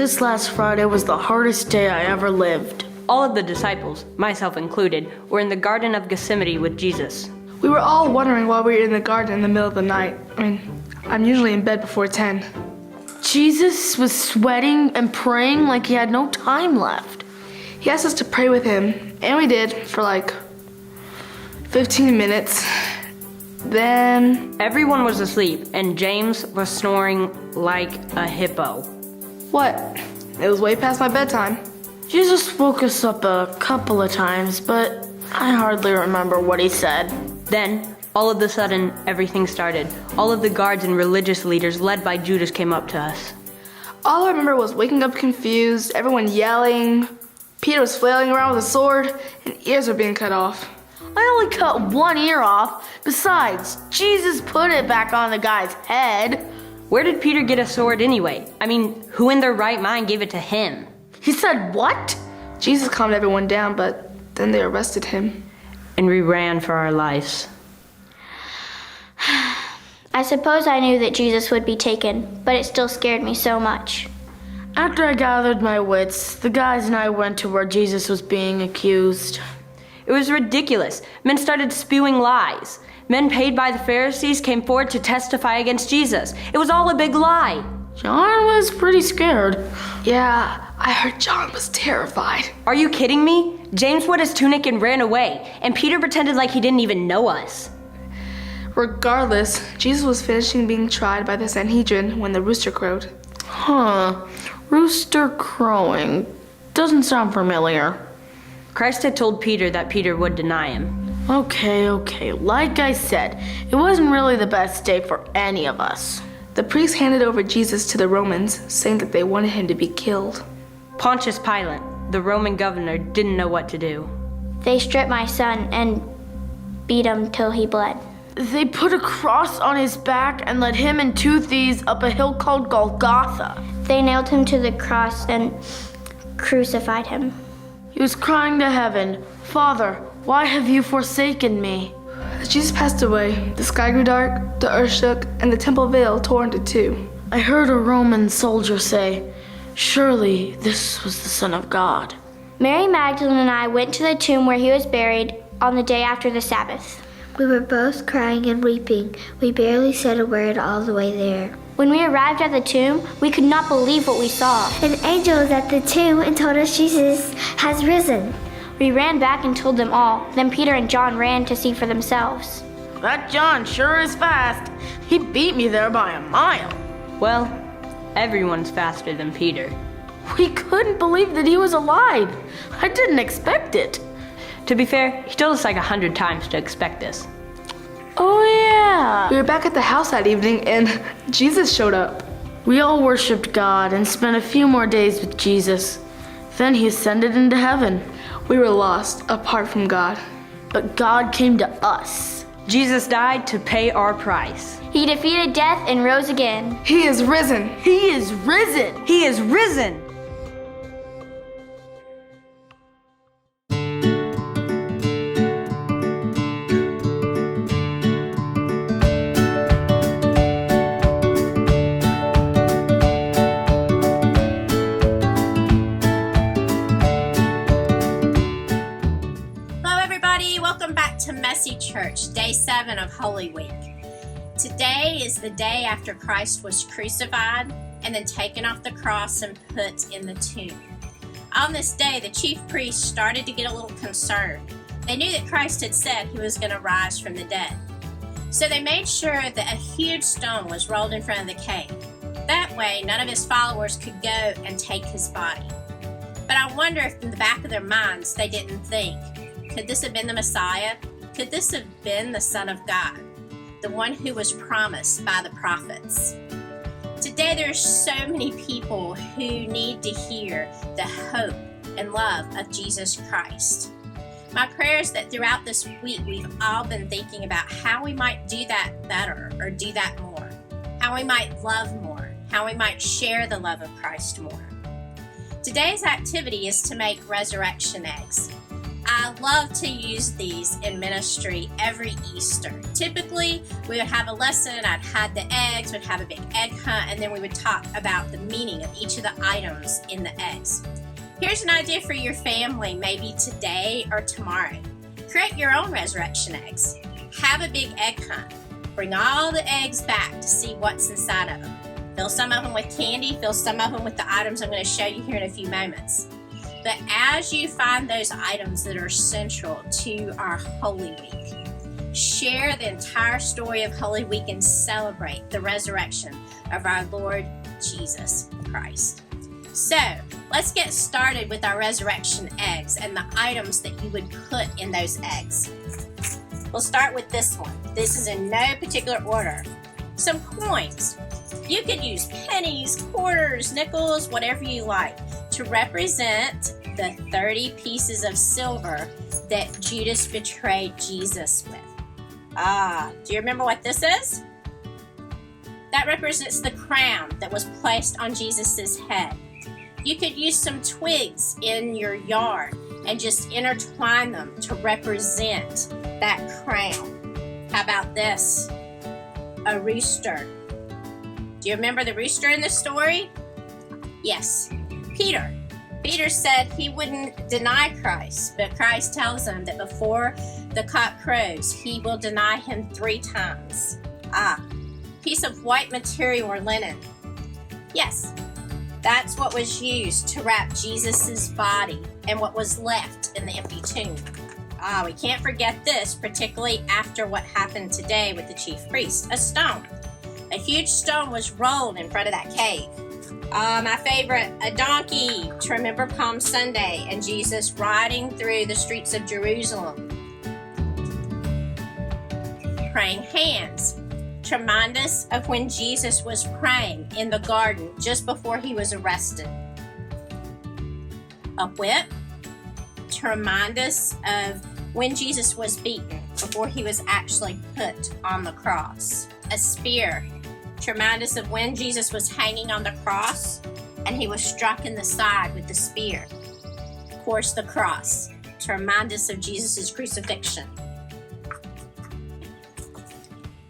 This last Friday was the hardest day I ever lived. All of the disciples, myself included, were in the Garden of Gethsemane with Jesus. We were all wondering why we were in the garden in the middle of the night. I'm usually in bed before 10. Jesus was sweating and praying like he had no time left. He asked us to pray with him, and we did for like 15 minutes. Then Everyone was asleep, and James was snoring like a hippo. what? It was way past my bedtime. Jesus woke us up a couple of times, but I hardly remember what he said. Then, all of a sudden, everything started. All of the guards and religious leaders led by Judas came up to us. All I remember was waking up confused, everyone yelling. Peter was flailing around with a sword, and ears were being cut off. I only cut one ear off. Besides, Jesus put it back on the guy's head. Where did Peter get a sword anyway? Who in their right mind gave it to him? He said what? Jesus calmed everyone down, but then they arrested him. And we ran for our lives. I suppose I knew that Jesus would be taken, but it still scared me so much. After I gathered my wits, the guys and I went to where Jesus was being accused. It was ridiculous. Men started spewing lies. Men paid by the Pharisees came forward to testify against Jesus. It was all a big lie. John was pretty scared. Yeah, I heard John was terrified. Are you kidding me? James wet his tunic and ran away, and Peter pretended like he didn't even know us. Regardless, Jesus was finishing being tried by the Sanhedrin when the rooster crowed. Rooster crowing. Doesn't sound familiar. Christ had told Peter that Peter would deny him. Okay. Like I said, it wasn't really the best day for any of us. The priests handed over Jesus to the Romans, saying that they wanted him to be killed. Pontius Pilate, the Roman governor, didn't know what to do. They stripped my son and beat him till he bled. They put a cross on his back and led him and two thieves up a hill called Golgotha. They nailed him to the cross and crucified him. He was crying to heaven, "Father, why have you forsaken me?" As Jesus passed away, the sky grew dark, the earth shook, and the temple veil tore into two. I heard a Roman soldier say, "Surely this was the Son of God." Mary Magdalene and I went to the tomb where he was buried on the day after the Sabbath. We were both crying and weeping. We barely said a word all the way there. When we arrived at the tomb, we could not believe what we saw. An angel was at the tomb and told us Jesus has risen. We ran back and told them all. Then Peter and John ran to see for themselves. That John sure is fast. He beat me there by a mile. Well, everyone's faster than Peter. We couldn't believe that he was alive. I didn't expect it. To be fair, he told us like 100 times to expect this. Oh yeah. We were back at the house that evening, and Jesus showed up. We all worshiped God and spent a few more days with Jesus. Then he ascended into heaven. We were lost, apart from God. But God came to us. Jesus died to pay our price. He defeated death and rose again. He is risen. He is risen. He is risen! Messy Church, day 7 of Holy Week. Today is the day after Christ was crucified and then taken off the cross and put in the tomb. On this day, the chief priests started to get a little concerned. They knew that Christ had said he was going to rise from the dead. So they made sure that a huge stone was rolled in front of the cave. That way, none of his followers could go and take his body. But I wonder if in the back of their minds they didn't think, could this have been the Messiah? Could this have been the Son of God, the one who was promised by the prophets? Today there are so many people who need to hear the hope and love of Jesus Christ. My prayer is that throughout this week we've all been thinking about how we might do that better or do that more, how we might love more, how we might share the love of Christ more. Today's activity is to make resurrection eggs. I love to use these in ministry every Easter. Typically, we would have a lesson, I'd hide the eggs, we'd have a big egg hunt, and then we would talk about the meaning of each of the items in the eggs. Here's an idea for your family, maybe today or tomorrow. Create your own resurrection eggs. Have a big egg hunt. Bring all the eggs back to see what's inside of them. Fill some of them with candy, fill some of them with the items I'm going to show you here in a few moments. But as you find those items that are central to our Holy Week, share the entire story of Holy Week and celebrate the resurrection of our Lord Jesus Christ. So, let's get started with our resurrection eggs and the items that you would put in those eggs. We'll start with this one. This is in no particular order. Some coins. You could use pennies, quarters, nickels, whatever you like, to represent the 30 pieces of silver that Judas betrayed Jesus with. Do you remember what this is? That represents the crown that was placed on Jesus' head. You could use some twigs in your yard and just intertwine them to represent that crown. How about this? A rooster. Do you remember the rooster in the story? Yes, Peter. Peter said he wouldn't deny Christ, but Christ tells him that before the cock crows, he will deny him 3 times. Piece of white material or linen. Yes, that's what was used to wrap Jesus' body and what was left in the empty tomb. We can't forget this, particularly after what happened today with the chief priest. A stone. A huge stone was rolled in front of that cave. My favorite, a donkey, to remember Palm Sunday and Jesus riding through the streets of Jerusalem. Praying hands, to remind us of when Jesus was praying in the garden just before he was arrested. A whip, to remind us of when Jesus was beaten before he was actually put on the cross. A spear, to remind us of when Jesus was hanging on the cross and he was struck in the side with the spear. Of course, the cross, to remind us of Jesus' crucifixion.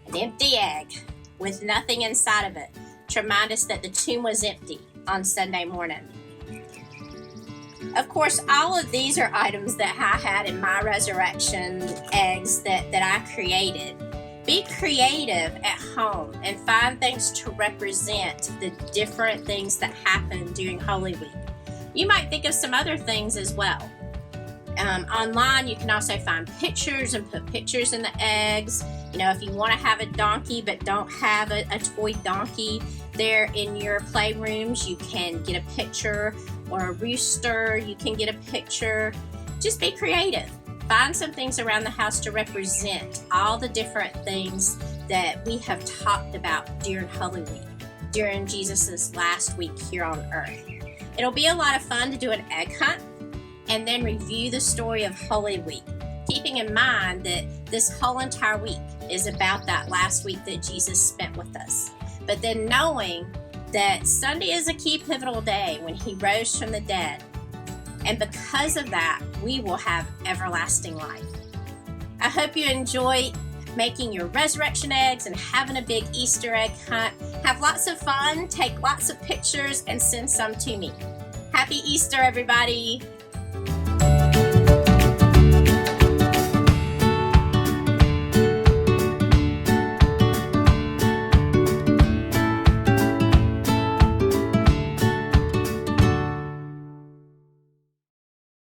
An empty egg with nothing inside of it, to remind us that the tomb was empty on Sunday morning. Of course, all of these are items that I had in my resurrection eggs that I created. Be creative at home and find things to represent the different things that happen during Holy Week. You might think of some other things as well. Online, you can also find pictures and put pictures in the eggs. You know, if you want to have a donkey but don't have a toy donkey there in your playrooms, you can get a picture, or a rooster, you can get a picture. Just be creative. Find some things around the house to represent all the different things that we have talked about during Holy Week, during Jesus' last week here on earth. It'll be a lot of fun to do an egg hunt and then review the story of Holy Week, keeping in mind that this whole entire week is about that last week that Jesus spent with us. But then knowing that Sunday is a key pivotal day when he rose from the dead. And because of that, we will have everlasting life. I hope you enjoy making your resurrection eggs and having a big Easter egg hunt. Have lots of fun, take lots of pictures, and send some to me. Happy Easter, everybody!